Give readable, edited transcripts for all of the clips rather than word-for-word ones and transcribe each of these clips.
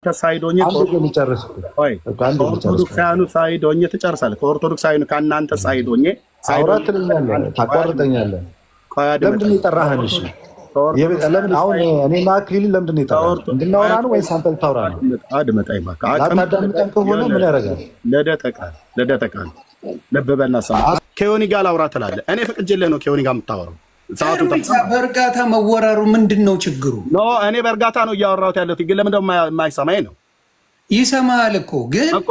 ከሳይዶኝ ኦርቶዶክሳውያኑ ሳይዶኝ ትጨርሳለህ። ከኦርቶዶክሳውያኑ ከእናንተ ሳይዶኝ አውራትልኛለህ ታቋርጠኛለህ። ለምንድን ነው የጠራኸን? እሺ ለምን አሁን እኔና አክሊልን ለምንድን ነው የጠራኸን? እንድናወራ ነው ወይስ አንተ ልታወራ ነው? አድመጣኝ እባክህ። አታዳምጠን ከሆነ ምን ያደርጋል? ለደተቃል ልብ በልና ሰማ። ከዮኒ ጋር ላውራ ትላለህ። እኔ ፈቅጄልህ ነው ከዮኒ ጋር የምታወራው። በእርጋታ መወራሩ ምንድን ነው ችግሩ? ኖ እኔ በእርጋታ ነው እያወራሁት ያለሁት፣ ግን ለምን ደግሞ የማይሰማኝ ነው? ይሰማል እኮ ግን እኮ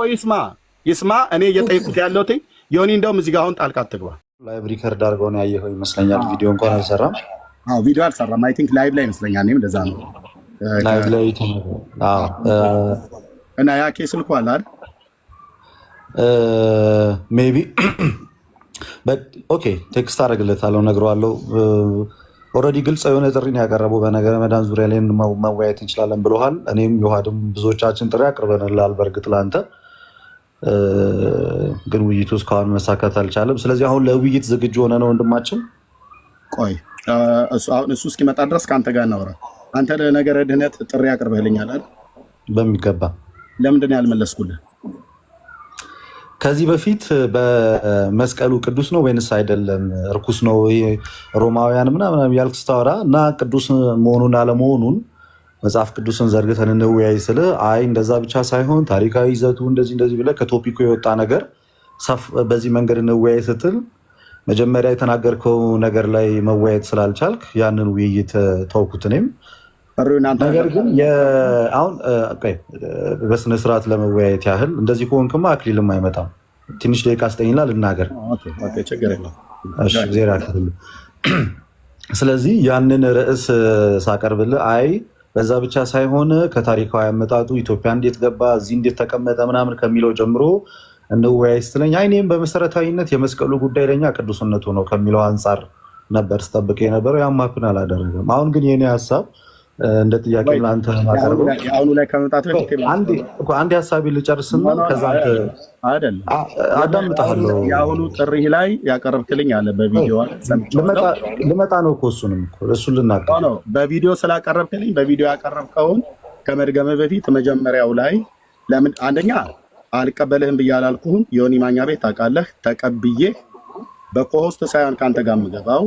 ይስማ። እኔ እየጠየኩት ያለሁት ዮኒ፣ እንደውም እዚህ ጋር አሁን ጣልቃ አትግባ። ላይቭ ሪከርድ አድርገው ነው ያየኸው ይመስለኛል። ቪዲዮ እንኳን አልሰራም። አዎ ቪዲዮ አልሰራም። አይ ቲንክ ላይቭ ላይ ይመስለኛል። እኔም እንደዛ ነው ላይቭ ላይ እና ያ ኬስ ልኮ አለ አይደል? ሜይ ቢ ኦኬ ቴክስት አደርግለታለሁ፣ እነግረዋለሁ። ኦልሬዲ ግልጽ የሆነ ጥሪ ነው ያቀረበው። በነገረ መዳን ዙሪያ ላይ መወያየት እንችላለን ብለዋል። እኔም ዮሐድም ብዙዎቻችን ጥሪ አቅርበንልሃል። በእርግጥ ለአንተ ግን ውይይቱ እስካሁን መሳካት አልቻለም። ስለዚህ አሁን ለውይይት ዝግጁ ሆነ ነው ወንድማችን። ቆይ እሱ እስኪመጣ ድረስ ከአንተ ጋር እናውራ። አንተ ለነገረ ድህነት ጥሪ አቅርበህልኛል አይደል? በሚገባ። ለምንድን ነው ያልመለስኩልህ? ከዚህ በፊት በመስቀሉ ቅዱስ ነው ወይንስ አይደለም እርኩስ ነው ሮማውያን ምናምን ያልክ ስታወራ እና ቅዱስ መሆኑን አለመሆኑን መጽሐፍ ቅዱስን ዘርግተን እንወያይ ስለ አይ እንደዛ ብቻ ሳይሆን ታሪካዊ ይዘቱ እንደዚህ ብለህ ከቶፒኩ የወጣ ነገር በዚህ መንገድ እንወያይ ስትል መጀመሪያ የተናገርከው ነገር ላይ መወያየት ስላልቻልክ ያንን ውይይት ተውኩት። እኔም ነገር ግን አሁን በስነስርዓት ለመወያየት ያህል እንደዚህ ከሆንክማ አክሊልም አይመጣም። ትንሽ ደቂቃ ስጠኝና ልናገር። ስለዚህ ያንን ርዕስ ሳቀርብልህ አይ በዛ ብቻ ሳይሆን ከታሪካዊ አመጣጡ ኢትዮጵያ እንዴት ገባ እዚህ እንዴት ተቀመጠ ምናምን ከሚለው ጀምሮ እንወያይ ስትለኝ አይ እኔም በመሰረታዊነት የመስቀሉ ጉዳይ ለኛ ቅዱስነቱ ነው ከሚለው አንጻር ነበር ስጠብቅ የነበረው። ያማክን አላደረገም። አሁን ግን የኔ ሀሳብ እንደ ጥያቄ ለአንተ ማቀርበው አሁኑ ላይ ከመምጣት በፊት አንድ ሀሳቤን ልጨርስና ከዛ አንተ አይደለም አዳምጥሃለሁ። የአሁኑ ጥሪህ ላይ ያቀረብክልኝ አለ በቪዲዮ ልመጣ ነው እኮ እሱን ልናገር ነው። በቪዲዮ ስላቀረብክልኝ በቪዲዮ ያቀረብከውን ከመድገመ በፊት መጀመሪያው ላይ ለምን አንደኛ አልቀበልህም ብዬ አላልኩህም። ዮኒ ማኛ ቤት ታውቃለህ፣ ተቀብዬ በኮሆስት ሳይሆን ከአንተ ጋር የምገባው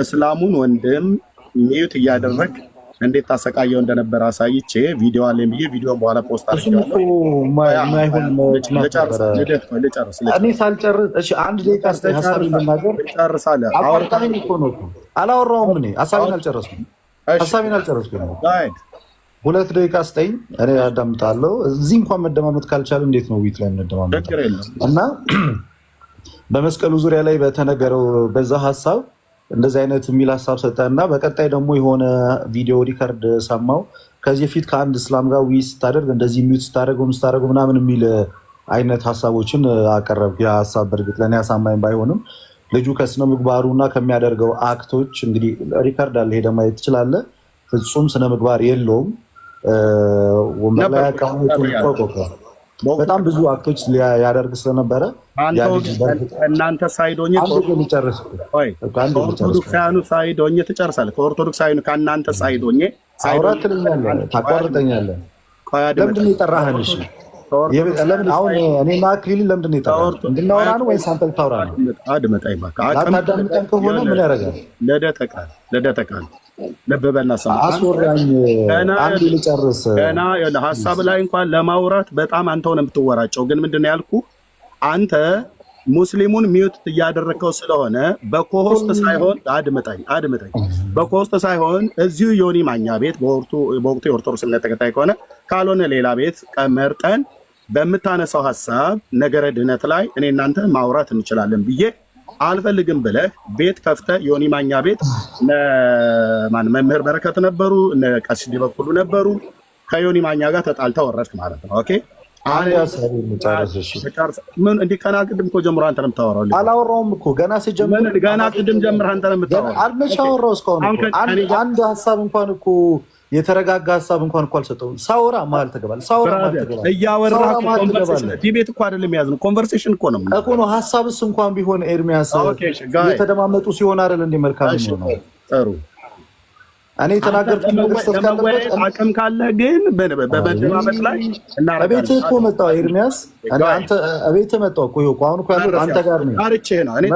እስላሙን ወንድም ሚዩት እያደረግ እንዴት ታሰቃየው እንደነበረ አሳይቼ ቪዲዮ አለኝ ብዬ ቪዲዮን በኋላ ፖስት አድርጌዋለሁ። እኔ ሳልጨርስ አንድ ደቂቃ ሀሳብ ልናገር ጨርሳለህ። አላወራሁም። እኔ ሀሳቤን አልጨረስኩም። ሁለት ደቂቃ ስጠኝ፣ እኔ አዳምጣለሁ። እዚህ እንኳን መደማመጥ ካልቻለ እንዴት ነው ዊት ላይ የምንደማመጥ? እና በመስቀሉ ዙሪያ ላይ በተነገረው በዛ ሀሳብ እንደዚህ አይነት የሚል ሀሳብ ሰጠና በቀጣይ ደግሞ የሆነ ቪዲዮ ሪከርድ ሰማው። ከዚህ በፊት ከአንድ እስላም ጋር ውይይት ስታደርግ እንደዚህ ሚዩት ስታደርገው ምናምን የሚል አይነት ሀሳቦችን አቀረብ። ያ ሀሳብ በእርግጥ ለእኔ አሳማኝ ባይሆንም ልጁ ከስነ ምግባሩ እና ከሚያደርገው አክቶች እንግዲህ ሪከርድ አለ፣ ሄደህ ማየት ትችላለህ። ፍጹም ስነ ምግባር የለውም። ወንበር ላይ በጣም ብዙ አክቶች ያደርግ ስለነበረ እናንተ ሳይዶኝ ኦርቶዶክሳውያኑ ሳይዶኝ ትጨርሳለህ። ከኦርቶዶክሳውያኑ ከእናንተ ሳይዶኝ አውራትልኛለህ ታቋርጠኛለህ። ለምንድን ነው የጠራኸን? እሺ ለምን አሁን እኔና አክሊልን ለምንድን ነው የጠራኸን? እንድናወራ ነው ወይስ አንተ ልታወራ ነው? አድመጣኝ እባክህ። አታዳምጠን ከሆነ ምን ያደርጋል? ለደተቃል ልብ በልና ሰማ። አስወራኝ አንድ ልጨርስ። ገና ሀሳብ ላይ እንኳን ለማውራት በጣም አንተው ነው የምትወራጨው። ግን ምንድን ነው ያልኩህ አንተ ሙስሊሙን ሚዩት እያደረግከው ስለሆነ በኮሆስት ሳይሆን አድምጠኝ፣ በኮሆስት ሳይሆን እዚሁ ዮኒ ማኛ ቤት በወቅቱ የኦርቶዶክስ እምነት ተከታይ ከሆነ ካልሆነ ሌላ ቤት መርጠን በምታነሳው ሀሳብ ነገረ ድህነት ላይ እኔ እናንተ ማውራት እንችላለን ብዬ አልፈልግም ብለህ ቤት ከፍተህ ዮኒ ማኛ ቤት መምህር በረከት ነበሩ፣ ቀሲስ ዲበኩሉ ነበሩ። ከዮኒ ማኛ ጋር ተጣልተህ ወረድክ ማለት ነው። ኦኬ ምን እንዲህ ከና ቅድም እኮ ጀምሮ አንተ ነው የምታወራው። አላወራሁም እኮ ገና ሲጀምር ገና ቅድም ጀምር አንተ ነው የምታወራው። አልመቻወራው እስካሁን አንድ ሀሳብ እንኳን እኮ የተረጋጋ ሀሳብ እንኳን እኮ አልሰጠሁም። ሳውራ መሀል ተገባለህ። እያወራህ ዲቤት እኮ አይደለም የያዝነው ኮንቨርሴሽን እኮ ነው። ሀሳብስ እንኳን ቢሆን ኤርሚያስ የተደማመጡ ሲሆን አይደል እንደ መልካም ነው። ጥሩ እኔ ተናገርኩኝ ነገር ስለተካለበት አቅም ካለ ግን በመደማመጥ ላይ እናረጋለን። ቤትህ እኮ መጣሁ ኤርሚያስ፣ አንተ ቤትህ መጣሁ እኮ ይኸው አሁን እኮ ያለው አንተ ጋር ነው።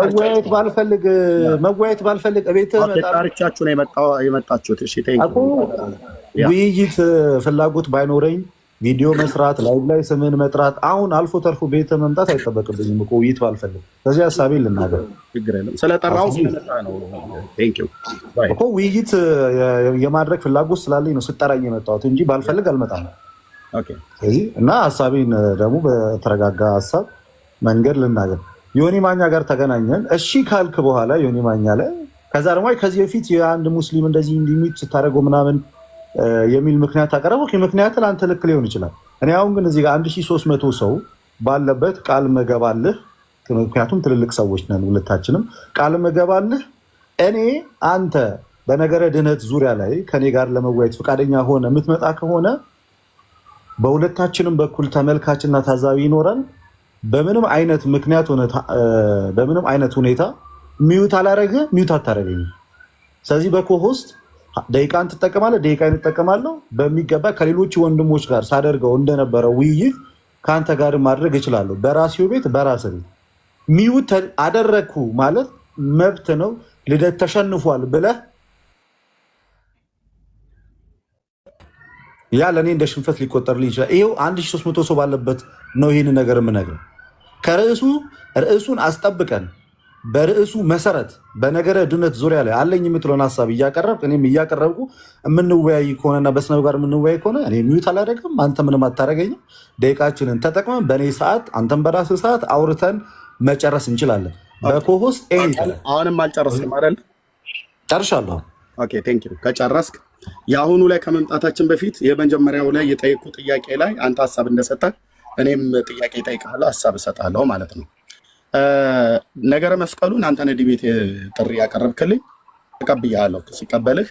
መወያየት ባልፈልግ ቤትህ መጣሁ። ታርቻችሁ ነው የመጣችሁት። እሺ እኮ ውይይት ፍላጎት ባይኖረኝ ቪዲዮ መስራት ላይ ስምን መጥራት አሁን አልፎ ተርፎ ቤተ መምጣት አይጠበቅብኝም እኮ ውይይት ባልፈልግ። ስለዚህ ሀሳቤን ልናገር ስለጠራው ስለመጣ ነው እኮ ውይይት የማድረግ ፍላጎት ስላለኝ ነው ስጠራኝ የመጣሁት እንጂ ባልፈልግ አልመጣም። እና ሀሳቤን ደግሞ በተረጋጋ ሀሳብ መንገድ ልናገር። ዮኒ ማኛ ጋር ተገናኘን። እሺ ካልክ በኋላ ዮኒ ማኛ ላይ ከዛ ደግሞ ከዚህ በፊት የአንድ ሙስሊም እንደዚህ እንዲሚት ስታደርገው ምናምን የሚል ምክንያት አቀረበው። ምክንያት ለአንተ ልክ ሊሆን ይችላል። እኔ አሁን ግን እዚህ ጋር 1300 ሰው ባለበት ቃል መገባልህ፣ ምክንያቱም ትልልቅ ሰዎች ነን ሁለታችንም፣ ቃል መገባልህ እኔ አንተ በነገረ ድህነት ዙሪያ ላይ ከኔ ጋር ለመወያየት ፈቃደኛ ሆነ የምትመጣ ከሆነ በሁለታችንም በኩል ተመልካችና ታዛቢ ይኖራል። በምንም አይነት ምክንያት ሆነ በምንም አይነት ሁኔታ ሚዩት አላረግህ፣ ሚዩት አታረገኝ። ስለዚህ በኮሆስት ደቂቃን ትጠቀማለህ፣ ደቂቃን እጠቀማለሁ። በሚገባ ከሌሎች ወንድሞች ጋር ሳደርገው እንደነበረው ውይይት ከአንተ ጋር ማድረግ እችላለሁ። በራሴው ቤት በራሴ ቤት ሚዩት አደረግኩ ማለት መብት ነው። ልደት ተሸንፏል ብለህ ያ ለእኔ እንደ ሽንፈት ሊቆጠርልኝ ይችላል። ይኸው 1300 ሰው ባለበት ነው ይህን ነገር የምነግርህ። ርዕሱን አስጠብቀን በርዕሱ መሰረት በነገረ ድነት ዙሪያ ላይ አለኝ የምትለውን ሀሳብ እያቀረብክ እኔም እያቀረብኩ የምንወያይ ከሆነና በስነ ምግባር የምንወያይ ከሆነ እኔ ሚዩት አላደርግም፣ አንተ ምንም አታደርገኝም። ደቂቃችንን ተጠቅመን በእኔ ሰዓት አንተም በራስህ ሰዓት አውርተን መጨረስ እንችላለን። በኮሆስት አሁንም አልጨረስክም አይደል? ጨርሻለሁ። ኦኬ ቴንክ ዩ። ከጨረስክ የአሁኑ ላይ ከመምጣታችን በፊት የመጀመሪያው ላይ የጠየቁ ጥያቄ ላይ አንተ ሀሳብ እንደሰጠህ እኔም ጥያቄ እጠይቅሃለሁ፣ ሀሳብ እሰጥሃለሁ ማለት ነው። ነገረ መስቀሉን አንተን ዲቤት ጥሪ ያቀረብክልኝ ተቀብያለሁ። ሲቀበልህ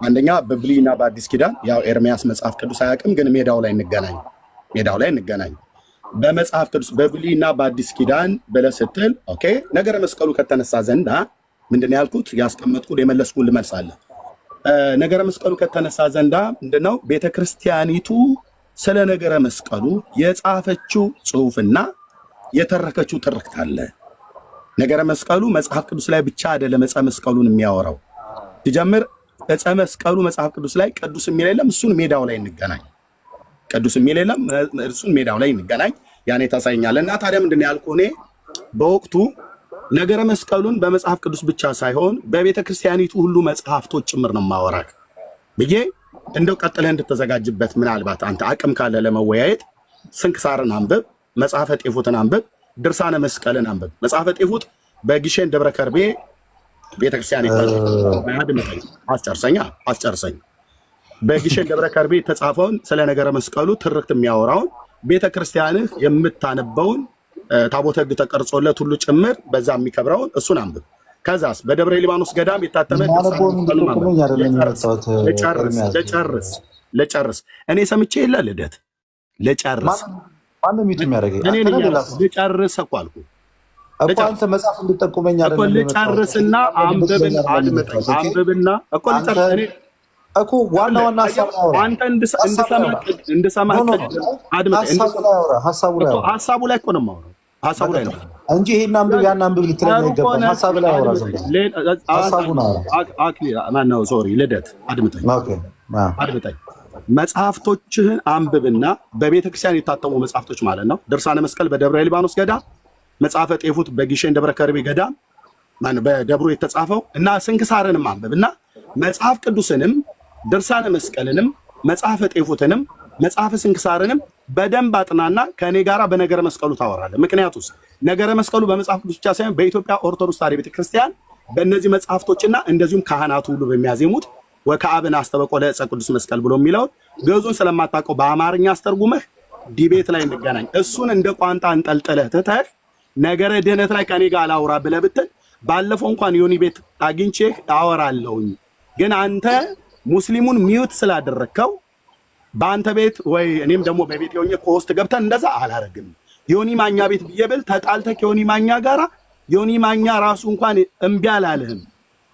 አንደኛ በብሉይና በአዲስ ኪዳን ያው ኤርሚያስ መጽሐፍ ቅዱስ አያውቅም፣ ግን ሜዳው ላይ እንገናኝ በመጽሐፍ ቅዱስ በብሉይና በአዲስ ኪዳን ብለህ ስትል ኦኬ ነገረ መስቀሉ ከተነሳ ዘንዳ ምንድነው ያልኩት? ያስቀመጥኩት የመለስኩት ልመልሳለህ። ነገረ መስቀሉ ከተነሳ ዘንዳ ምንድነው ቤተክርስቲያኒቱ ስለ ነገረ መስቀሉ የጻፈችው ጽሑፍና የተረከችው ትርክት አለ። ነገረ መስቀሉ መጽሐፍ ቅዱስ ላይ ብቻ አይደለም ዕፀ መስቀሉን የሚያወራው። ሲጀምር ዕፀ መስቀሉ መጽሐፍ ቅዱስ ላይ ቅዱስ የሚል የለም፣ እሱን ሜዳው ላይ እንገናኝ። ቅዱስ የሚል የለም፣ እሱን ሜዳው ላይ እንገናኝ። ያኔ ታሳይኛለህ። እና ታዲያ ምንድን ነው ያልኩህ? እኔ በወቅቱ ነገረ መስቀሉን በመጽሐፍ ቅዱስ ብቻ ሳይሆን በቤተ ክርስቲያኒቱ ሁሉ መጽሐፍቶች ጭምር ነው ማወራክ ብዬ እንደው ቀጥለህ እንድትዘጋጅበት ምናልባት አንተ አቅም ካለ ለመወያየት ስንክሳርን አንብብ፣ መጽሐፈ ጤፉትን አንብብ፣ ድርሳነ መስቀልን አንብብ። መጽሐፈ ጤፉት በግሼን ደብረ ከርቤ ቤተክርስቲያን አስጨርሰኝ። በግሼን ደብረ ከርቤ የተጻፈውን ስለ ነገረ መስቀሉ ትርክት የሚያወራውን ቤተክርስቲያንህ የምታነበውን ታቦተ ሕግ ተቀርጾለት ሁሉ ጭምር በዛ የሚከብረውን እሱን አንብብ። ከዛስ በደብረ ሊባኖስ ገዳም የታተመ ልጨርስ እኔ ሰምቼ የለ ልደት ልጨርስ ልጨርስ እኮ አልኩ እኮ አንተ መጽሐፍ እንድጠቁመኝ አይደለም ልጨርስና አንብብና እኮ ልጨርስ እኔ እኮ ዋና ሀሳብ ነው አንተ እንድሰማ ሀሳቡ ላይ እኮ ነው የማወራው ሀሳቡ ላይ ነው እንጂ ይሄን አንብብ ያን አንብብ ልትለኝ አይገባም። ሀሳብ ላይ አወራ ሀሳቡን ማነው ሶሪ ልደት አድምጠኝ መጽሐፍቶችህን አንብብና በቤተ ክርስቲያን የታተሙ መጽሐፍቶች ማለት ነው። ድርሳነ መስቀል በደብረ ሊባኖስ ገዳም፣ መጽሐፈ ጤፉት በግሼን ደብረ ከርቤ ገዳም በደብሩ የተጻፈው እና ስንክሳርንም አንብብና መጽሐፍ ቅዱስንም ድርሳነ መስቀልንም መጽሐፈ ጤፉትንም መጽሐፈ ስንክሳርንም በደንብ አጥናና ከእኔ ጋራ በነገረ መስቀሉ ታወራለህ። ምክንያቱስ ነገረ መስቀሉ በመጽሐፍ ቅዱስ ብቻ ሳይሆን በኢትዮጵያ ኦርቶዶክስ ተዋሕዶ ቤተክርስቲያን በእነዚህ መጽሐፍቶችና እንደዚሁም ካህናቱ ሁሉ በሚያዜሙት ወከአብን አስተበቆ ለዕፀ ቅዱስ መስቀል ብሎ የሚለውን ግዕዙን ስለማታውቀው በአማርኛ አስተርጉመህ ዲቤት ላይ እንገናኝ። እሱን እንደ ቋንጣ እንጠልጥለህ ትተህ ነገረ ድህነት ላይ ከኔ ጋር አላውራ ብለህ ብትል ባለፈው እንኳን ዮኒ ቤት አግኝቼህ አወራለሁኝ፣ ግን አንተ ሙስሊሙን ሚዩት ስላደረግከው በአንተ ቤት ወይ እኔም ደግሞ በቤት ሆኜ ከውስጥ ገብተን እንደዛ አላረግም። ዮኒ ማኛ ቤት ብዬ ብል ተጣልተህ ከዮኒ ማኛ ጋራ ዮኒ ማኛ ራሱ እንኳን እምቢ አላለህም።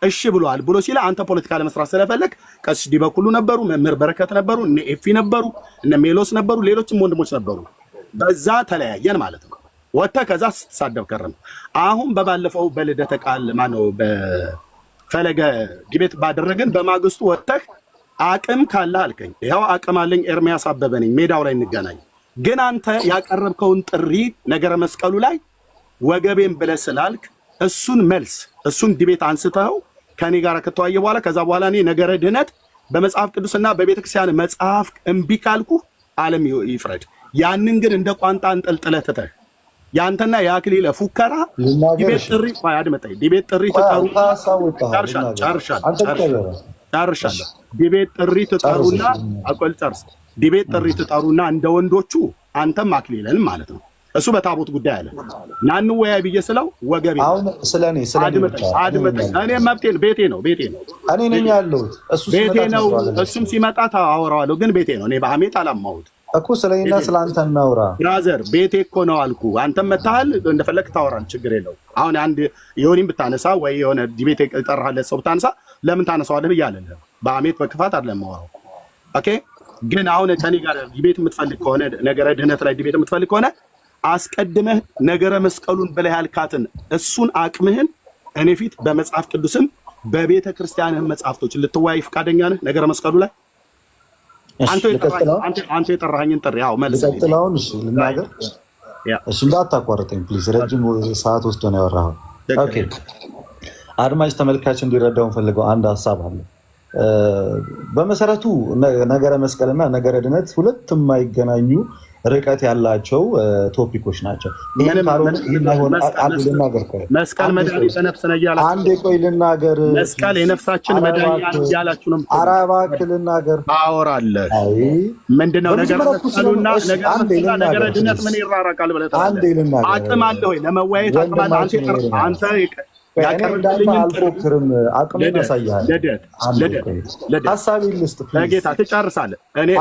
እሺ ብሏል ብሎ ሲል አንተ ፖለቲካ ለመስራት ስለፈለግ ቀሲስ ዲበኩሉ ነበሩ፣ መምህር በረከት ነበሩ፣ እነ ኤፊ ነበሩ፣ እነ ሜሎስ ነበሩ፣ ሌሎችም ወንድሞች ነበሩ። በዛ ተለያየን ማለት ነው። ወጥተህ ከዛ ስትሳደብ ከረም። አሁን በባለፈው በልደተ ቃል ማነው በፈለገ ዲቤት ባደረግን በማግስቱ ወጥተህ አቅም ካለ አልከኝ። ይኸው አቅም አለኝ፣ ኤርሚያስ አበበ ነኝ፣ ሜዳው ላይ እንገናኝ። ግን አንተ ያቀረብከውን ጥሪ ነገረ መስቀሉ ላይ ወገቤን ብለህ ስላልክ እሱን ዲቤት አንስተኸው ከኔ ጋር ከተዋየ በኋላ ከዛ በኋላ እኔ ነገረ ድህነት በመጽሐፍ ቅዱስና በቤተክርስቲያን መጽሐፍ እምቢ ካልኩ ዓለም ይፍረድ። ያንን ግን እንደ ቋንጣ እንጠልጥለህ ትተህ ያንተና የአክሊለ ፉከራ ዲቤት ጥሪ አድመጣኝ። ዲቤት ጥሪ ትጠሩ ጨርሻለሁ። ዲቤት ጥሪ ትጠሩና አቆል ጨርስ። ዲቤት ጥሪ ትጠሩና እንደ ወንዶቹ አንተም አክሊለን ማለት ነው። እሱ በታቦት ጉዳይ አለ እና እንወያይ ብዬ ስለው ወገቤ አሁን ስለኔ አድመጣኝ። እኔ መብቴን ቤቴ ነው እኔ ነኝ ያለሁት እሱ ቤቴ ነው። እሱም ሲመጣ ታወራዋለሁ፣ ግን ቤቴ ነው። እኔ በሐሜት አላማሁት እኮ ስለኔና ስለአንተ እናውራ ብራዘር። ቤቴ እኮ ነው አልኩ። አንተም መታሃል እንደፈለክ ታወራን፣ ችግር የለው። አሁን አንድ የሆኒም ብታነሳ ወይ የሆነ ዲቤት የጠራህለት ሰው ብታነሳ ለምን ታነሳዋለህ ብዬ አለልህ። በሐሜት በክፋት አይደለም የማወራው። ኦኬ። ግን አሁን ከኔ ጋር ዲቤት የምትፈልግ ከሆነ ነገረ ድህነት ላይ ዲቤት የምትፈልግ ከሆነ አስቀድመህ ነገረ መስቀሉን ብለህ ያልካትን እሱን አቅምህን እኔ ፊት በመጽሐፍ ቅዱስም በቤተ ክርስቲያንህ መጽሐፍቶች ልትወያይ ፈቃደኛ ነህ? ነገረ መስቀሉ ላይ አንተ የጠራኸኝን ጥሪ ያው መልስ ልቀጥላውን። እሺ ልናገር። እሺ እንዳታቋርጠኝ ፕሊዝ። ረጅም ሰዓት ወስዶ ነው ያወራኸው። ኦኬ። አድማጭ ተመልካች እንዲረዳው ፈልገው አንድ ሀሳብ አለ። በመሰረቱ ነገረ መስቀልና ነገረ ድነት ሁለት የማይገናኙ ርቀት ያላቸው ቶፒኮች ናቸው። መስቀል መድኃኒተ ነፍስ ነው እያላችሁ አንዴ ቆይ ልናገር። መስቀል የነፍሳችን መድኃኒት እያላችሁ ነው። ኧረ እባክህ ልናገር። ታወራለህ። ምንድነው ነገረ መስቀሉና ነገረ ድነት ምን ይራራቃል ብለህ ታወራለህ? አቅም አለ ወይ ለመወያየት? አቅም አለ አንተ አልፎክርም። አቅምን ያሳያል። ሀሳብ ልስጥ ለጌታ ትጨርሳለህ። እኔ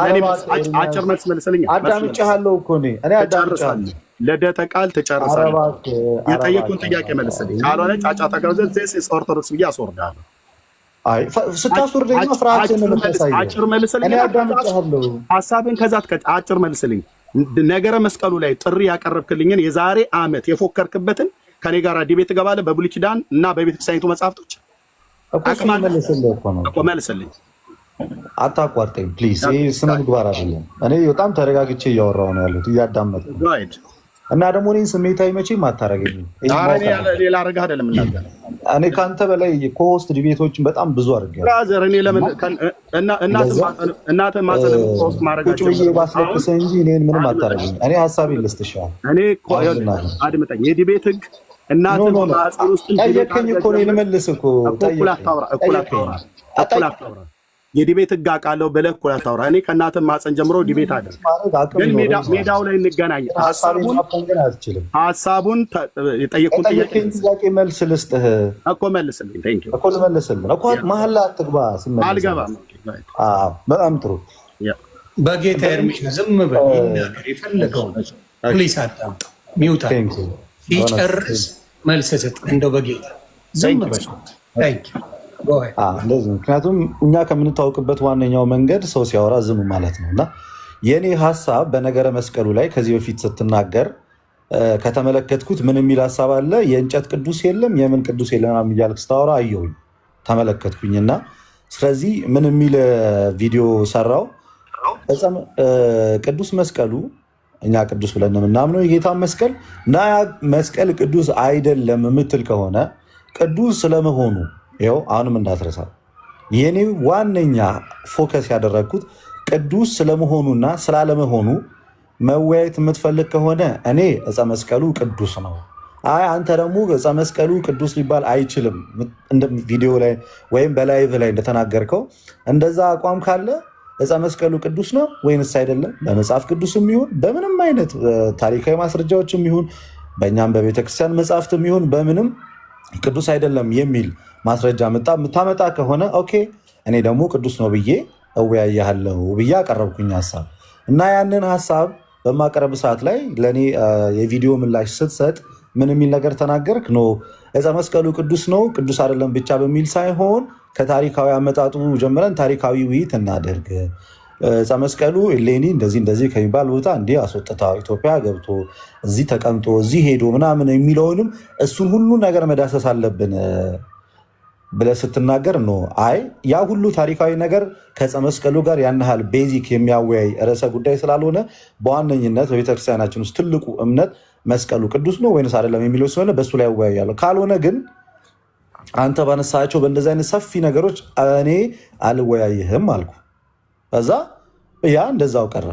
አጭር መልስ መልስልኝ። አዳምጬሃለሁ እኮ እኔ አዳምጬሃለሁ። ልደተ ቃል ትጨርሳለህ። የጠየቁን ጥያቄ መልስልኝ። ካልሆነ ጫጫታ ገብዘህ ኦርቶዶክስ ብዬ አስወርድሃለሁ። አይ ስታስወርደኝ ፍርሃትን የምታሳየው። አጭር መልስልኝ። እኔ አዳምጬሃለሁ። ሀሳብን ከዛ አጭር መልስልኝ። ነገረ መስቀሉ ላይ ጥሪ ያቀረብክልኝን የዛሬ ዓመት የፎከርክበትን ከኔ ጋር ዲቤት ትገባለህ በብሉይ ኪዳን እና በቤተክርስቲያኒቱ መጽሐፍቶች እኮ መልስልኝ። አታቋርጠኝ ፕሊዝ። ይህ ስነ ምግባር አይደለም። እኔ በጣም ተረጋግቼ እያወራሁ ነው ያለሁት እያዳመጥኩ እና ደግሞ እኔን ስሜታዊ መቼም አታረገኝም። ሌላ አደረግህ አይደለም እናገር። እኔ ከአንተ በላይ ኮሆስት ዲቤቶችን በጣም ብዙ አድርጌያለሁ። እኔ ለምን እናትህ ማዘን ኮሆስት ማድረጋቸው ቁጭ ብዬ ባስለቅስህ እንጂ እኔን ምንም አታረገኝም። እኔ ሀሳቤን ልስጥሻል። እኔ አድምጠኝ። የዲቤት ህግ እናትህ ማህፀን ውስጥ ጠየቀኝ እኮ ነው ልመልስ እኮ እኩል አታውራ። የዲቤት ህግ አውቃለሁ ብለህ እኮ አታውራ። እኔ ከእናትህ ማህፀን ጀምሮ ዲቤት አደረግ፣ ግን ሜዳው ላይ እንገናኝ። ሀሳቡን የጠየቁን ጥያቄ መልስ ልስጥህ እኮ መልስልኝ እኮ ልመልስልህ እኮ መሀል ላይ አትግባ። አልገባም። በጣም ጥሩ። በጌታ ኤርሚያ ዝም በል ይናገር የፈለገውን ፕሊስ አዳምጠው። ሚውታ ሲጨርስ መልስ ስጥ። እንደው በጌታ ዝም በል። ምክንያቱም እኛ ከምንታወቅበት ዋነኛው መንገድ ሰው ሲያወራ ዝም ማለት ነው። እና የእኔ ሀሳብ በነገረ መስቀሉ ላይ ከዚህ በፊት ስትናገር ከተመለከትኩት ምን የሚል ሀሳብ አለ? የእንጨት ቅዱስ የለም የምን ቅዱስ የለም እያልክ ስታወራ አየሁኝ ተመለከትኩኝና፣ ስለዚህ ምን የሚል ቪዲዮ ሰራው። ቅዱስ መስቀሉ እኛ ቅዱስ ብለን የምናምነው የጌታ መስቀል እና መስቀል ቅዱስ አይደለም የምትል ከሆነ ቅዱስ ስለመሆኑ ይኸው አሁንም እንዳትረሳ። የኔ ዋነኛ ፎከስ ያደረግኩት ቅዱስ ስለመሆኑና ስላለመሆኑ መወያየት የምትፈልግ ከሆነ እኔ ዕፀ መስቀሉ ቅዱስ ነው፣ አይ አንተ ደግሞ ዕፀ መስቀሉ ቅዱስ ሊባል አይችልም እንደ ቪዲዮ ላይ ወይም በላይቭ ላይ እንደተናገርከው እንደዛ አቋም ካለ ዕፀ መስቀሉ ቅዱስ ነው ወይንስ አይደለም? በመጽሐፍ ቅዱስም ይሁን በምንም አይነት ታሪካዊ ማስረጃዎችም ይሁን በእኛም በቤተክርስቲያን መጽሐፍትም ይሁን በምንም ቅዱስ አይደለም የሚል ማስረጃ የምታመጣ ከሆነ ኦኬ፣ እኔ ደግሞ ቅዱስ ነው ብዬ እወያያለሁ ብዬ አቀረብኩኝ ሀሳብ እና ያንን ሀሳብ በማቀረብ ሰዓት ላይ ለእኔ የቪዲዮ ምላሽ ስትሰጥ ምን የሚል ነገር ተናገርክ? ኖ ዕፀ መስቀሉ ቅዱስ ነው ቅዱስ አይደለም ብቻ በሚል ሳይሆን ከታሪካዊ አመጣጡ ጀምረን ታሪካዊ ውይይት እናደርግ። ዕፀ መስቀሉ እሌኒ እንደዚህ ከሚባል ቦታ እንዲህ አስወጥታ ኢትዮጵያ ገብቶ እዚህ ተቀምጦ እዚህ ሄዶ ምናምን የሚለውንም እሱን ሁሉ ነገር መዳሰስ አለብን ብለህ ስትናገር ነው አይ ያ ሁሉ ታሪካዊ ነገር ከዕፀ መስቀሉ ጋር ያን ያህል ቤዚክ የሚያወያይ ርዕሰ ጉዳይ ስላልሆነ በዋነኝነት በቤተክርስቲያናችን ውስጥ ትልቁ እምነት መስቀሉ ቅዱስ ነው ወይንስ አይደለም የሚለው ስለሆነ በእሱ ላይ ያወያያለሁ። ካልሆነ ግን አንተ ባነሳቸው በእንደዚህ አይነት ሰፊ ነገሮች እኔ አልወያይህም አልኩ። ከዛ ያ እንደዛው ቀረ።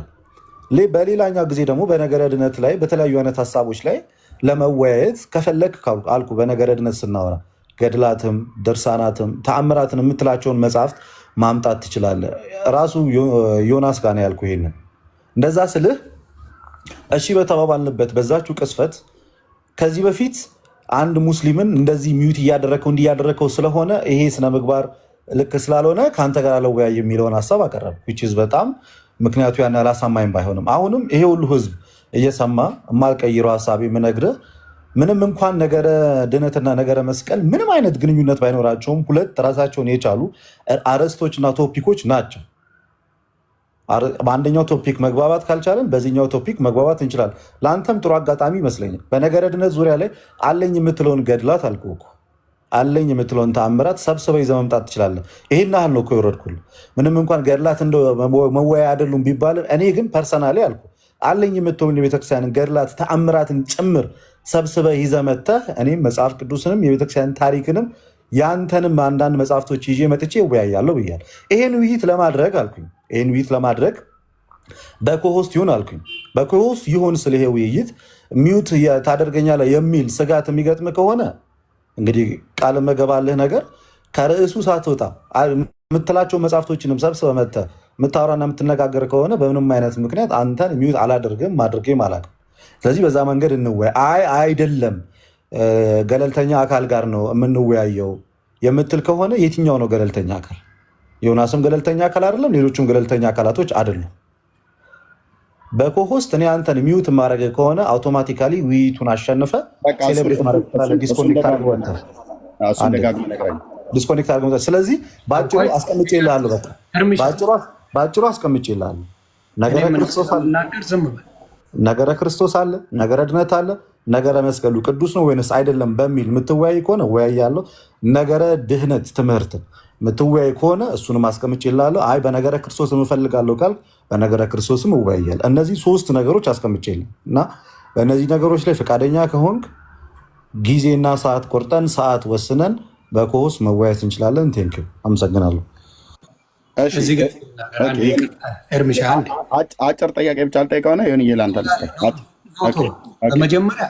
በሌላኛው ጊዜ ደግሞ በነገረ ድነት ላይ በተለያዩ አይነት ሀሳቦች ላይ ለመወያየት ከፈለግ አልኩ። በነገረ ድነት ስናወራ ገድላትም ድርሳናትም ተአምራትን የምትላቸውን መጽሐፍት ማምጣት ትችላለህ። ራሱ ዮናስ ጋር ነው ያልኩ። ይሄንን እንደዛ ስልህ እሺ በተባባልንበት በዛችሁ ቅስፈት ከዚህ በፊት አንድ ሙስሊምን እንደዚህ ሚዩት እያደረከው ስለሆነ ይሄ ስነ ምግባር ልክ ስላልሆነ ከአንተ ጋር አለወያይ የሚለውን ሀሳብ አቀረብ። በጣም ምክንያቱ ያን ያላሳማኝ ባይሆንም አሁንም ይሄ ሁሉ ህዝብ እየሰማ የማልቀይረው ሀሳብ የምነግርህ ምንም እንኳን ነገረ ድነትና ነገረ መስቀል ምንም አይነት ግንኙነት ባይኖራቸውም ሁለት ራሳቸውን የቻሉ አርዕስቶችና ቶፒኮች ናቸው። በአንደኛው ቶፒክ መግባባት ካልቻለን በዚህኛው ቶፒክ መግባባት እንችላለን። ለአንተም ጥሩ አጋጣሚ ይመስለኛል። በነገረ ድነት ዙሪያ ላይ አለኝ የምትለውን ገድላት አልኩህ እኮ አለኝ የምትለውን ተአምራት ሰብስበህ ይዘህ መምጣት ትችላለህ። ይሄን ያህል ነው እኮ የወረድኩልህ። ምንም እንኳን ገድላት እንደ መወያያ አይደሉም ቢባልም እኔ ግን ፐርሰናሊ አልኩ አለኝ የምትለውን የቤተክርስቲያንን ገድላት ተአምራትን ጭምር ሰብስበህ ይዘህ መጥተህ እኔም መጽሐፍ ቅዱስንም የቤተክርስቲያን ታሪክንም ያንተንም አንዳንድ መጽሐፍቶች ይዤ መጥቼ እወያያለሁ ብያለሁ። ይሄን ውይይት ለማድረግ አልኩኝ በኮሆስት ይሁን አልኩኝ። በኮሆስት ይሁን ስለ ይሄ ውይይት ሚዩት ታደርገኛለህ የሚል ስጋት የሚገጥም ከሆነ እንግዲህ ቃል መገባልህ ነገር ከርዕሱ ሳትወጣ የምትላቸው መጽሐፍቶችንም ሰብስበህ መጥተህ የምታወራና የምትነጋገር ከሆነ በምንም አይነት ምክንያት አንተን ሚዩት አላደርግም ማድረጌም አላውቅም። ስለዚህ በዛ መንገድ እንወያይ። አይደለም ገለልተኛ አካል ጋር ነው የምንወያየው የምትል ከሆነ የትኛው ነው ገለልተኛ አካል? ዮናስም ገለልተኛ አካል አይደለም፣ ሌሎችም ገለልተኛ አካላቶች አይደሉም። በኮሆስት እኔ አንተን ሚዩት ማድረግ ከሆነ አውቶማቲካሊ ውይይቱን አሸንፈ ሴሌብሬት ማድረግ ዲስኮኔክት አድርገህ ስለዚህ በአጭሩ አስቀምጬልሃለሁ። በአጭሩ አስቀምጬልሃለሁ። ነገረ ክርስቶስ አለ፣ ነገረ ድነት አለ፣ ነገረ መስቀሉ ቅዱስ ነው ወይንስ አይደለም በሚል የምትወያይ ከሆነ እወያያለሁ። ነገረ ድህነት ትምህርትን የምትወያይ ከሆነ እሱንም አስቀምጬልሃለሁ። አይ በነገረ ክርስቶስ የምፈልጋለሁ ካልክ በነገረ ክርስቶስም እወያያለሁ። እነዚህ ሶስት ነገሮች አስቀምጬልህ እና በእነዚህ ነገሮች ላይ ፈቃደኛ ከሆንክ ጊዜና ሰዓት ቆርጠን ሰዓት ወስነን በኮሆስ መወያየት እንችላለን። ቴንኪው፣ አመሰግናለሁ። አጭር ጥያቄ ብቻ አልጠይቀውና ሆን እየላንተ በመጀመሪያ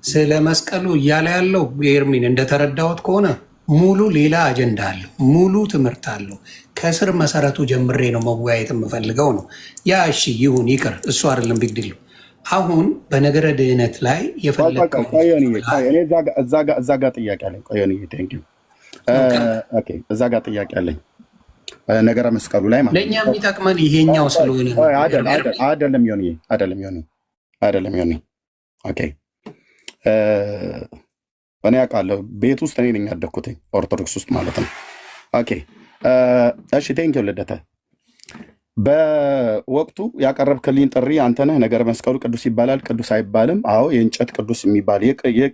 ስለ መስቀሉ እያለ ያለው ኤርሚን እንደተረዳሁት ከሆነ ሙሉ ሌላ አጀንዳ አለው፣ ሙሉ ትምህርት አለው። ከስር መሰረቱ ጀምሬ ነው መወያየት የምፈልገው ነው። ያ እሺ ይሁን ይቅር፣ እሱ አይደለም ቢግድል። አሁን በነገረ ድህነት ላይ የፈለገው እዛ ጋ ጥያቄ አለኝ። እዛ ጋ ጥያቄ አለኝ። ነገረ መስቀሉ ላይ ማለት ለእኛ የሚጠቅመን ይሄኛው ስለሆነ አይደለም ዮኒ። ኦኬ እኔ አውቃለሁ፣ ቤት ውስጥ እኔ ነኝ ያደግኩት ኦርቶዶክስ ውስጥ ማለት ነው። ኦኬ እሺ፣ ቴንኪው ልደተ። በወቅቱ ያቀረብክልኝ ጥሪ አንተነህ ነገረ መስቀሉ ቅዱስ ይባላል ቅዱስ አይባልም? አዎ የእንጨት ቅዱስ የሚባል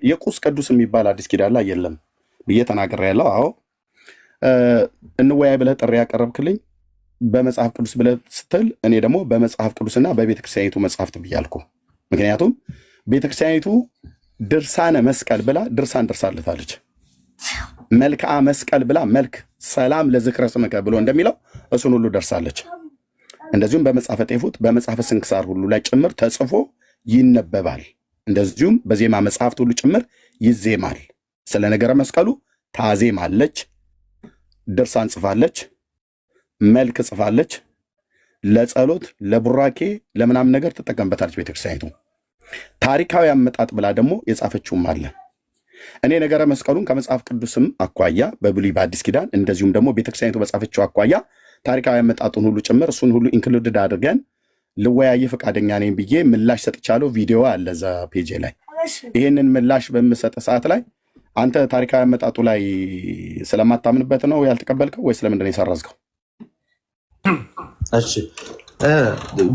የቁስ ቅዱስ የሚባል አዲስ ኪዳን ላይ የለም ብዬ ተናግሬያለሁ። አዎ እንወያይ ብለህ ጥሪ ያቀረብክልኝ በመጽሐፍ ቅዱስ ብለህ ስትል እኔ ደግሞ በመጽሐፍ ቅዱስና በቤተክርስቲያኒቱ መጽሐፍት ብያልኩ። ምክንያቱም ቤተክርስቲያኒቱ ድርሳነ መስቀል ብላ ድርሳን ደርሳለታለች። መልክዓ መስቀል ብላ መልክ ሰላም ለዝክረ ስምከ ብሎ እንደሚለው እሱን ሁሉ ደርሳለች። እንደዚሁም በመጽሐፈ ጤፉት በመጽሐፈ ስንክሳር ሁሉ ላይ ጭምር ተጽፎ ይነበባል። እንደዚሁም በዜማ መጽሐፍት ሁሉ ጭምር ይዜማል። ስለ ነገረ መስቀሉ ታዜማለች፣ ድርሳን ጽፋለች፣ መልክ ጽፋለች። ለጸሎት ለቡራኬ ለምናምን ነገር ትጠቀምበታለች ቤተክርስቲያኒቱ። ታሪካዊ አመጣጥ ብላ ደግሞ የጻፈችውም አለ። እኔ ነገረ መስቀሉን ከመጽሐፍ ቅዱስም አኳያ በብሉይ በአዲስ ኪዳን እንደዚሁም ደግሞ ቤተክርስቲያኒቱ በጻፈችው አኳያ ታሪካዊ አመጣጡን ሁሉ ጭምር እሱን ሁሉ ኢንክሉድድ አድርገን ልወያየ ፈቃደኛ ነኝ ብዬ ምላሽ ሰጥቻለሁ። ቪዲዮ አለ እዛ ፔጅ ላይ ይህንን ምላሽ በምሰጥ ሰዓት ላይ አንተ ታሪካዊ አመጣጡ ላይ ስለማታምንበት ነው ያልተቀበልከው ወይስ ለምንድን ነው የሰረዝከው? እሺ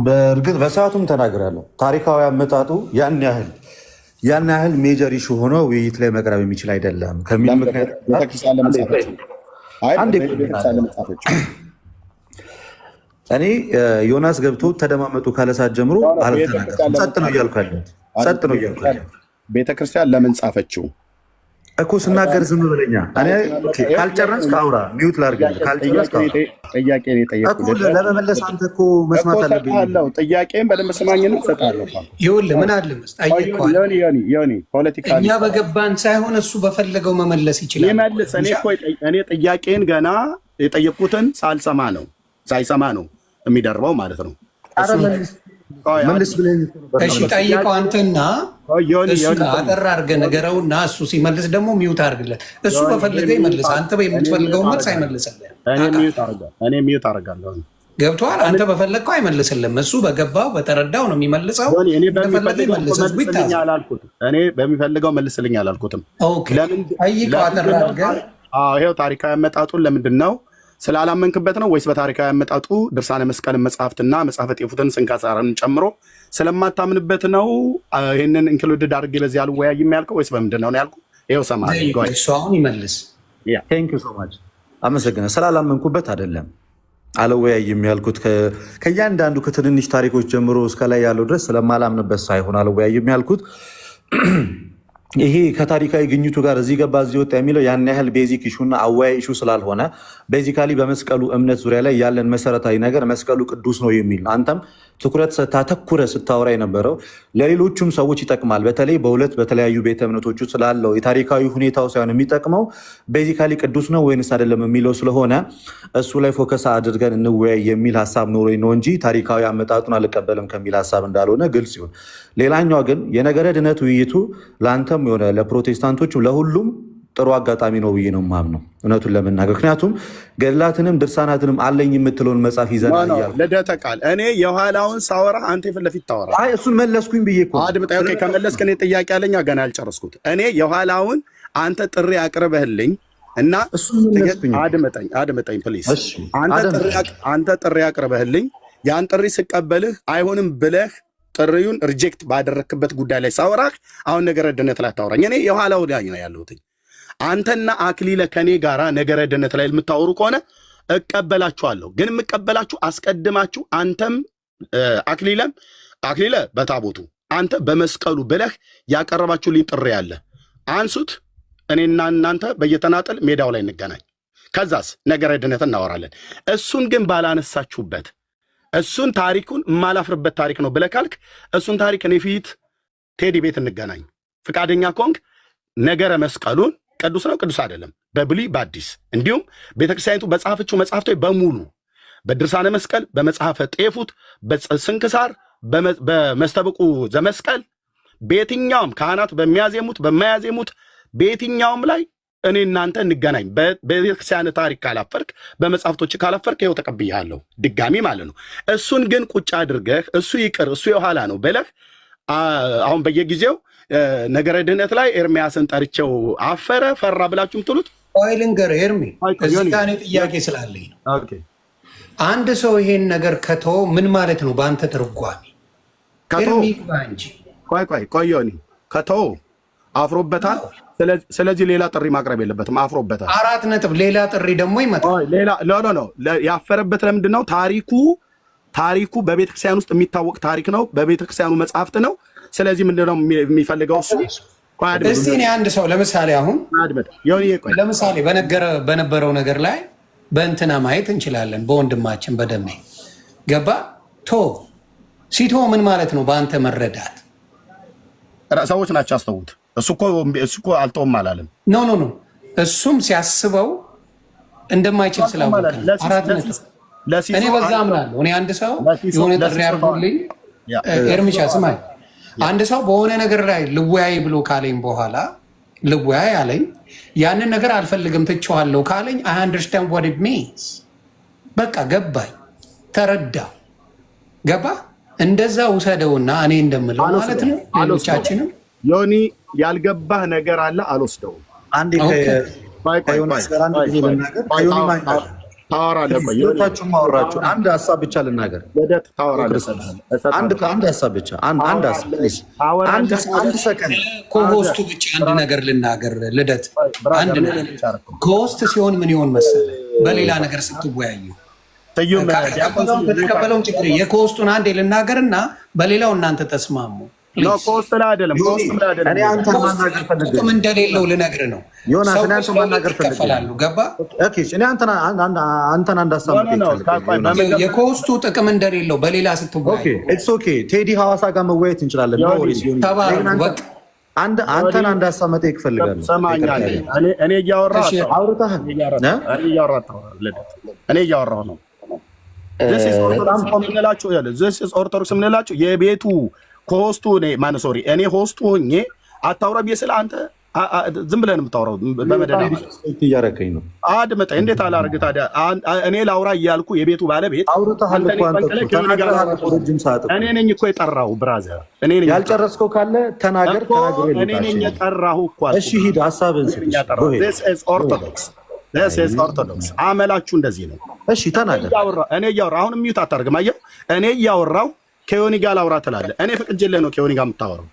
በእርግጥ በሰዓቱም ተናግራለሁ። ታሪካዊ አመጣጡ ያን ያህል ሜጀር ኢሹ ሆኖ ውይይት ላይ መቅረብ የሚችል አይደለም ከሚል ምክንያት ቤተክርስቲያን ለመጻፈች እኔ ዮናስ ገብቶ ተደማመጡ ካለሳት ጀምሮ አልተናገርኩም። ጸጥ ነው እያልኩ ያለሁት። ቤተክርስቲያን ለምን ጻፈችው እኮ ስናገር ዝም ብለኛ። እኔ ካልጨረስክ አውራ፣ ሚውት ላድርግልህ። ካልጨረስክ ጥያቄ እኮ ለመመለስ አንተ እኮ መስማት አለብኝ። ጥያቄን በደንብ ስማኝንም እሰጥሃለሁ። ይኸውልህ ምን አለ መሰለህ ፖለቲካ እኛ በገባን ሳይሆን እሱ በፈለገው መመለስ ይችላል። ይመልስ። እኔ ጥያቄን ገና የጠየቁትን ሳይሰማ ነው የሚደርበው ማለት ነው። መልስ ብለኝ። እሺ ጠይቀው አንተና እሱ አጠር አድርገህ ንገረውና እሱ ሲመልስ ደግሞ ሚውት አድርግለት። እሱ በፈለገው ይመልስ። አንተ የምትፈልገውን መልስ አይመልስልህም። እኔ ሚውት አደርጋለሁ። ገብቶሃል? አንተ በፈለግከው አይመልስልህም። እሱ በገባው በተረዳው ነው የሚመልሰው። እኔ በሚፈልገው መልስልኝ አላልኩትም። ጠይቀው አጠር አድርገህ። ይኸው ታሪካዊ አመጣጡን ለምንድን ነው ስላላመንክበት ነው ወይስ በታሪካዊ አመጣጡ ድርሳነ መስቀልን መጽሐፍትና መጽሐፈ ጤፉትን ስንክሳርን ጨምሮ ስለማታምንበት ነው? ይህንን ኢንክሉድድ አድርጌ በዚህ አልወያይም ያልከው ወይስ በምንድን ነው ያልኩህ? ይኸው ሰማህ። እሱ አሁን ይመልስ። ቴንክ ዩ ሶ ማች አመሰግናለሁ። ስላላመንኩበት አይደለም አልወያይም ያልኩት። ከእያንዳንዱ ከትንንሽ ታሪኮች ጀምሮ እስከ ላይ ያለው ድረስ ስለማላምንበት ሳይሆን አልወያይም ያልኩት ይሄ ከታሪካዊ ግኝቱ ጋር እዚህ ገባ እዚህ ወጣ የሚለው ያን ያህል ቤዚክ ኢሹና አወያይ ኢሹ ስላልሆነ ቤዚካሊ በመስቀሉ እምነት ዙሪያ ላይ ያለን መሰረታዊ ነገር መስቀሉ ቅዱስ ነው የሚል ነው። አንተም ትኩረት ታተኩረ ስታወራ የነበረው ለሌሎቹም ሰዎች ይጠቅማል። በተለይ በሁለት በተለያዩ ቤተ እምነቶች ስላለው የታሪካዊ ሁኔታው ሳይሆን የሚጠቅመው ቤዚካሊ ቅዱስ ነው ወይንስ አይደለም የሚለው ስለሆነ እሱ ላይ ፎከስ አድርገን እንወያይ የሚል ሀሳብ ኖሮኝ ነው እንጂ ታሪካዊ አመጣጡን አልቀበልም ከሚል ሀሳብ እንዳልሆነ ግልጽ ይሁን። ሌላኛው ግን የነገረ ድነት ውይይቱ ለአንተም የሆነ ለፕሮቴስታንቶችም ለሁሉም ጥሩ አጋጣሚ ነው ብዬ ነው የማምነው እውነቱን ለመናገር። ምክንያቱም ገድላትንም ድርሳናትንም አለኝ የምትለውን መጽሐፍ ይዘናል እያልኩ ልደተ ቃል እኔ የኋላውን ሳወራ አንተ የፊት ለፊት ታወራ። እሱን መለስኩኝ ብዬ እኮ አድምጠኝ። ኦኬ ከመለስክ እኔ ጥያቄ አለኝ ገና ያልጨረስኩት። እኔ የኋላውን አንተ ጥሪ አቅርበህልኝ እና አድምጠኝ ፕሊዝ። አንተ ጥሪ አቅርበህልኝ ያን ጥሪ ስቀበልህ አይሆንም ብለህ ጥሪውን ሪጀክት ባደረክበት ጉዳይ ላይ ሳወራህ አሁን ነገረ ድነት ላይ ታወራኝ። እኔ የኋላው ላይ ነው ያለሁት። አንተና አክሊለ ከኔ ጋራ ነገረ ድነት ላይ የምታወሩ ከሆነ እቀበላችኋለሁ። ግን የምቀበላችሁ አስቀድማችሁ አንተም አክሊለ በታቦቱ አንተ በመስቀሉ ብለህ ያቀረባችሁልኝ ጥሪ አለ። አንሱት። እኔና እናንተ በየተናጠል ሜዳው ላይ እንገናኝ። ከዛስ ነገረ ድነት እናወራለን። እሱን ግን ባላነሳችሁበት እሱን ታሪኩን የማላፍርበት ታሪክ ነው ብለህ ካልክ እሱን ታሪክ እኔ ፊት ቴዲ ቤት እንገናኝ። ፍቃደኛ ኮንክ ነገረ መስቀሉን ቅዱስ ነው ቅዱስ አይደለም በብሉይ በአዲስ እንዲሁም ቤተክርስቲያኒቱ በጻፈችው መጽሐፍቶች በሙሉ በድርሳነ መስቀል፣ በመጽሐፈ ጤፉት፣ በስንክሳር፣ በመስተብቁ ዘመስቀል በየትኛውም ካህናት በሚያዜሙት በማያዜሙት በየትኛውም ላይ እኔ እናንተ እንገናኝ። በቤተክርስቲያን ታሪክ ካላፈርክ በመጽሐፍቶች ካላፈርክ ይኸው ተቀብያለሁ ድጋሚ ማለት ነው። እሱን ግን ቁጭ አድርገህ እሱ ይቅር እሱ የኋላ ነው ብለህ አሁን በየጊዜው ነገረ ድህነት ላይ ኤርሚያስን ጠርቼው አፈረ ፈራ ብላችሁ ምትሉት ልንገርህ ኤርሚ፣ እዚህ ጋር እኔ ጥያቄ ስላለኝ ነው። አንድ ሰው ይሄን ነገር ከተወ ምን ማለት ነው በአንተ ትርጓሜ? ኤርሚ እንጂ ቆይ ከተወ አፍሮበታል። ስለዚህ ሌላ ጥሪ ማቅረብ የለበትም። አፍሮበታል። 4 ነጥብ። ሌላ ጥሪ ደግሞ ይመጣል። ያፈረበት ለምንድን ነው? ታሪኩ በቤተክርስቲያን ውስጥ የሚታወቅ ታሪክ ነው። በቤተክርስቲያኑ መጽሐፍት ነው። ስለዚህ ምንድነው የሚፈልገው እሱ? እስቲ እኔ አንድ ሰው ለምሳሌ አሁን ለምሳሌ በነበረው ነገር ላይ በእንትና ማየት እንችላለን። በወንድማችን በደሜ ገባ ሲቶ ምን ማለት ነው በአንተ መረዳት? ሰዎች ናቸው ያስተውት። እሱ እኮ አልተውም አላለም። ኖ እሱም ሲያስበው እንደማይችል ስላወቀ እኔ በዛ አምናለሁ። እኔ አንድ ሰው የሆነ ጥሪ አድርጎልኝ ኤርሚሻ ስማኝ፣ አንድ ሰው በሆነ ነገር ላይ ልወያይ ብሎ ካለኝ በኋላ ልወያይ አለኝ፣ ያንን ነገር አልፈልግም ትቼዋለሁ ካለኝ አይ አንደርስታንድ ዋት ኢት ሚንስ። በቃ ገባኝ፣ ተረዳ፣ ገባ። እንደዛ ውሰደውና እኔ እንደምለው ማለት ነው ሌሎቻችንም ዮኒ ያልገባህ ነገር አለ አልወስደውም። አንዴ ከዮናስ ጋር አንድ ጊዜ ልናገር። ከዮኒ ማይናገር ታወራለህ። ሁለታችሁም ማወራችሁ አንድ ሀሳብ ብቻ ልናገር። ልደት ታወራለህ። አንድ ሀሳብ ብቻ አንድ ሰከንድ ከሆስቱ ብቻ አንድ ነገር ልናገር። ልደት አንድ ነገር ከሆስት ሲሆን ምን ይሆን መሰለህ፣ በሌላ ነገር ስትወያዩ ተቀበለውን ችግር የከሆስቱን አንዴ ልናገርና በሌላው እናንተ ተስማሙ። ጥቅም እንደሌለው ልነግርህ ነው። ይከፈላሉ። ገባ? የኮስቱ ጥቅም እንደሌለው በሌላ ስትወያዩ ቴዲ ሐዋሳ ጋር መወያየት እንችላለን። አንተን አንድ ሀሳብ መጠየቅ እፈልጋለሁ። እኔ እያወራሁ ነው። ኦርቶዶክስ የምንላቸው የቤቱ ከሆስቱ እኔ ሆስቱ ሆኜ አታውራ ብዬ ስለ አንተ ዝም ብለን የምታወራው እያደረከኝ ነው። አድምጠኝ። እንዴት አላደርግ ታዲያ? እኔ ላውራ እያልኩ የቤቱ ባለቤት እኔ ነኝ እኮ የጠራሁ። ብራዘር ያልጨረስከው ካለ ተናገር። እኔ ነኝ የጠራሁ እኮ። እሺ ሂድ፣ ሀሳብህን ኦርቶዶክስ አመላችሁ እንደዚህ ነው። እሺ ተናገር። እኔ እያወራሁ አሁን ሚዩት አታደርግም። አየሁ፣ እኔ እያወራሁ ከዮኒ ጋር ላውራ ትላለህ። እኔ ፈቅጄልህ ነው ከዮኒ ጋር የምታወራው።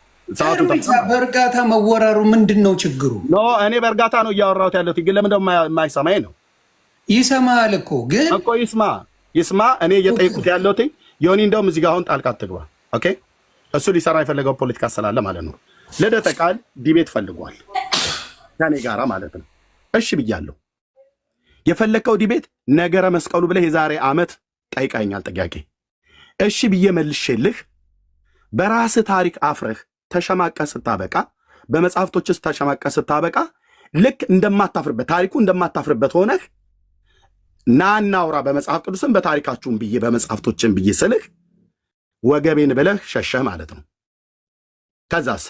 በእርጋታ መወረሩ ምንድን ነው ችግሩ? እኔ በእርጋታ ነው እያወራሁት ያለሁት፣ ግን ለምን ደግሞ የማይሰማኝ ነው? ይሰማል እኮ ግን እኮ ይስማ። እኔ እየጠየቁት ያለሁት ዮኒ፣ እንደውም እዚህ ጋር አሁን ጣልቃ አትግባ። ኦኬ፣ እሱ ሊሰራ የፈለገው ፖለቲካ ስላለ ማለት ነው። ልደተ ቃል ዲቤት ፈልጓል ከኔ ጋራ ማለት ነው። እሺ ብያለሁ። የፈለከው ዲቤት ነገረ መስቀሉ ብለህ የዛሬ ዓመት ጠይቃኛል ጥያቄ። እሺ ብዬ መልሼልህ በራስህ ታሪክ አፍረህ ተሸማቀ ስታበቃ፣ በመጽሐፍቶች ውስጥ ተሸማቀ ስታበቃ፣ ልክ እንደማታፍርበት ታሪኩ እንደማታፍርበት ሆነህ ና እናውራ በመጽሐፍ ቅዱስም በታሪካችሁም ብዬ በመጽሐፍቶችም ብዬ ስልህ ወገቤን ብለህ ሸሸህ ማለት ነው። ከዛስ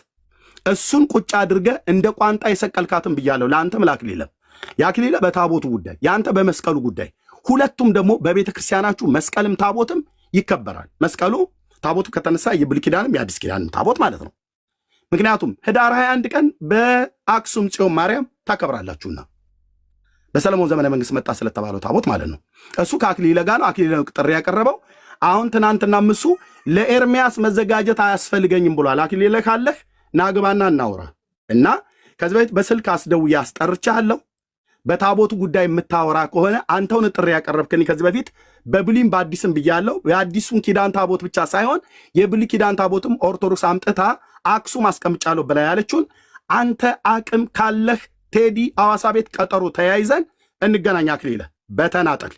እሱን ቁጭ አድርገህ እንደ ቋንጣ የሰቀልካትን ብያለሁ ለአንተም ለአክሊለም። የአክሊለ በታቦቱ ጉዳይ፣ የአንተ በመስቀሉ ጉዳይ። ሁለቱም ደግሞ በቤተ ክርስቲያናችሁ መስቀልም ታቦትም ይከበራል። መስቀሉ ታቦቱ ከተነሳ የብሉይ ኪዳንም የአዲስ ኪዳንም ታቦት ማለት ነው። ምክንያቱም ህዳር 21 ቀን በአክሱም ጽዮን ማርያም ታከብራላችሁና በሰለሞን ዘመነ መንግስት መጣ ስለተባለው ታቦት ማለት ነው። እሱ ከአክሊለ ጋር ነው። አክሊለ ጥሪ ያቀረበው አሁን ትናንትና ምሱ ለኤርሚያስ መዘጋጀት አያስፈልገኝም ብሏል። አክሊለ ካለህ ናግባና እናውራ እና ከዚህ በፊት በስልክ አስደውዬ አስጠርቻለሁ። በታቦቱ ጉዳይ የምታወራ ከሆነ አንተውን ጥሪ ያቀረብከኝ ከዚህ በፊት በብሉይም በአዲስም ብያለሁ። የአዲሱን ኪዳን ታቦት ብቻ ሳይሆን የብሉይ ኪዳን ታቦትም ኦርቶዶክስ አምጥታ አክሱም አስቀምጫለሁ ብላ ያለችውን አንተ አቅም ካለህ ቴዲ ሐዋሳ ቤት ቀጠሮ ተያይዘን እንገናኝ። አክሊለ በተናጠል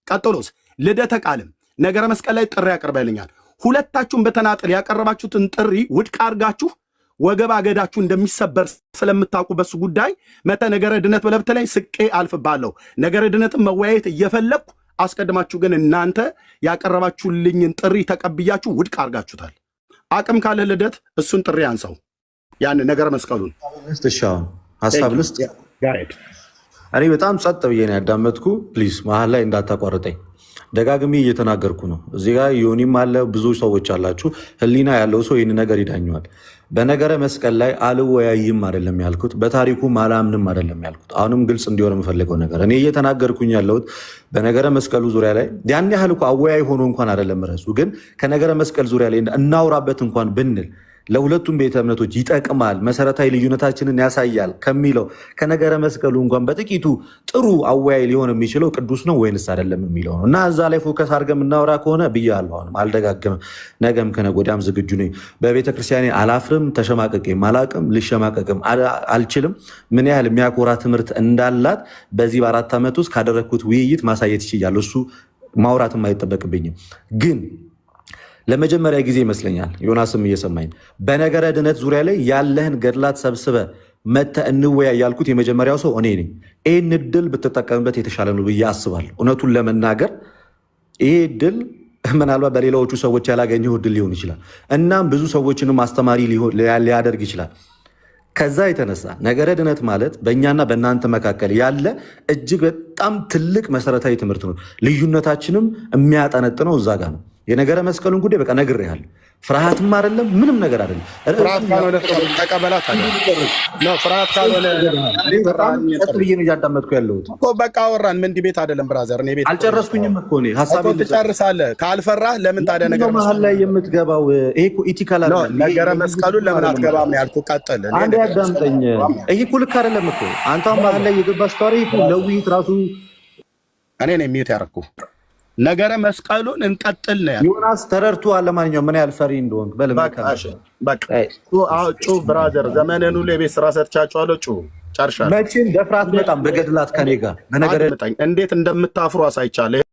ቀጥሎስ ልደተ ቃልም ነገረ መስቀል ላይ ጥሪ ያቀርበልኛል። ሁለታችሁም በተናጠል ያቀረባችሁትን ጥሪ ውድቅ አድርጋችሁ ወገብ አገዳችሁ እንደሚሰበር ስለምታውቁ በሱ ጉዳይ መተ ነገረ ድነት በለብተ ላይ ስቄ አልፍባለሁ። ነገረ ድነትን መወያየት እየፈለግኩ አስቀድማችሁ ግን እናንተ ያቀረባችሁልኝን ጥሪ ተቀብያችሁ ውድቅ አድርጋችሁታል። አቅም ካለ ልደት እሱን ጥሪ አንሰው፣ ያን ነገረ መስቀሉን ሀሳብ ልስጥ። እኔ በጣም ጸጥ ብዬ ነው ያዳመጥኩ። ፕሊዝ መሀል ላይ እንዳታቋርጠኝ። ደጋግሜ እየተናገርኩ ነው። እዚህ ጋር ዮኒም አለ፣ ብዙ ሰዎች አላችሁ። ህሊና ያለው ሰው ይህን ነገር ይዳኘዋል። በነገረ መስቀል ላይ አልወያይም አይደለም ያልኩት፣ በታሪኩም አላምንም አይደለም ያልኩት። አሁንም ግልጽ እንዲሆን የምፈልገው ነገር እኔ እየተናገርኩኝ ያለሁት በነገረ መስቀሉ ዙሪያ ላይ ያን ያህል እኮ አወያይ ሆኖ እንኳን አይደለም ረሱ፣ ግን ከነገረ መስቀል ዙሪያ ላይ እናውራበት እንኳን ብንል ለሁለቱም ቤተ እምነቶች ይጠቅማል፣ መሰረታዊ ልዩነታችንን ያሳያል ከሚለው ከነገረ መስቀሉ እንኳን በጥቂቱ ጥሩ አወያይ ሊሆን የሚችለው ቅዱስ ነው ወይንስ አይደለም የሚለው ነው። እና እዛ ላይ ፎከስ አድርገን የምናወራ ከሆነ ብያለሁ፣ አሁንም አልደጋግምም፣ ነገም ከነገ ወዲያም ዝግጁ ነኝ። በቤተክርስቲያኔ አላፍርም፣ ተሸማቀቄም አላቅም፣ ልሸማቀቅም አልችልም። ምን ያህል የሚያኮራ ትምህርት እንዳላት በዚህ በ4 ዓመት ውስጥ ካደረግኩት ውይይት ማሳየት ይችላል። እሱ ማውራትም አይጠበቅብኝም። ግን ለመጀመሪያ ጊዜ ይመስለኛል ዮናስም እየሰማኝ በነገረ ድነት ዙሪያ ላይ ያለህን ገድላት ሰብስበ መተ እንወያይ ያልኩት የመጀመሪያው ሰው እኔ ነኝ። ይህን እድል ብትጠቀምበት የተሻለ ነው ብዬ አስባለሁ። እውነቱን ለመናገር ይህ እድል ምናልባት በሌላዎቹ ሰዎች ያላገኘው እድል ሊሆን ይችላል። እናም ብዙ ሰዎችንም አስተማሪ ሊያደርግ ይችላል። ከዛ የተነሳ ነገረ ድነት ማለት በእኛና በእናንተ መካከል ያለ እጅግ በጣም ትልቅ መሰረታዊ ትምህርት ነው። ልዩነታችንም የሚያጠነጥነው እዛ ጋር ነው። የነገረ መስቀሉን ጉዳይ በቃ ነግሬሃለሁ። ፍርሃትም አይደለም ምንም ነገር አይደለም። ፍርሃት ካልሆነ ተቀበላት አለ ነው። ፍርሃት ካልሆነ በጣም ጸጥ ብዬ ነው እያዳመጥኩ ያለሁት እኮ። በቃ አወራን። ምን ዲቤት አይደለም ብራዘር። እኔ ቤት አልጨረስኩኝም እኮ እኔ ሐሳቤን ትጨርሳለህ። ካልፈራህ ለምን ታዲያ ነገር መሀል ላይ የምትገባው? ይሄ እኮ ኢቲካል አይደለም። ነገረ መስቀሉን ለምን አትገባም ነው ያልኩህ። ቀጥል። አንዴ አዳምጠኝ። ይሄ እኮ ልክ አይደለም እኮ አንተ መሀል ላይ የገባሽ ታሪ እኮ ለውይይት ራሱ እኔ ነኝ ሚዩት ያደረኩህ። ነገረ መስቀሉን እንቀጥል ነው ያልኩህ። ዮናስ ተረድቶሃል። ለማንኛውም ምን ያህል ፈሪ እንደሆንክ በቃ ጩህ ብራዘር። ዘመንህን ሁሉ የቤት ስራ ሰጥቻቸዋለሁ። ጩህ ጨርሻለሁ። መቼም ደፍራት በጣም በገድላት ከኔ ጋር በነገር እንዴት እንደምታፍሩ አሳይቻለሁ።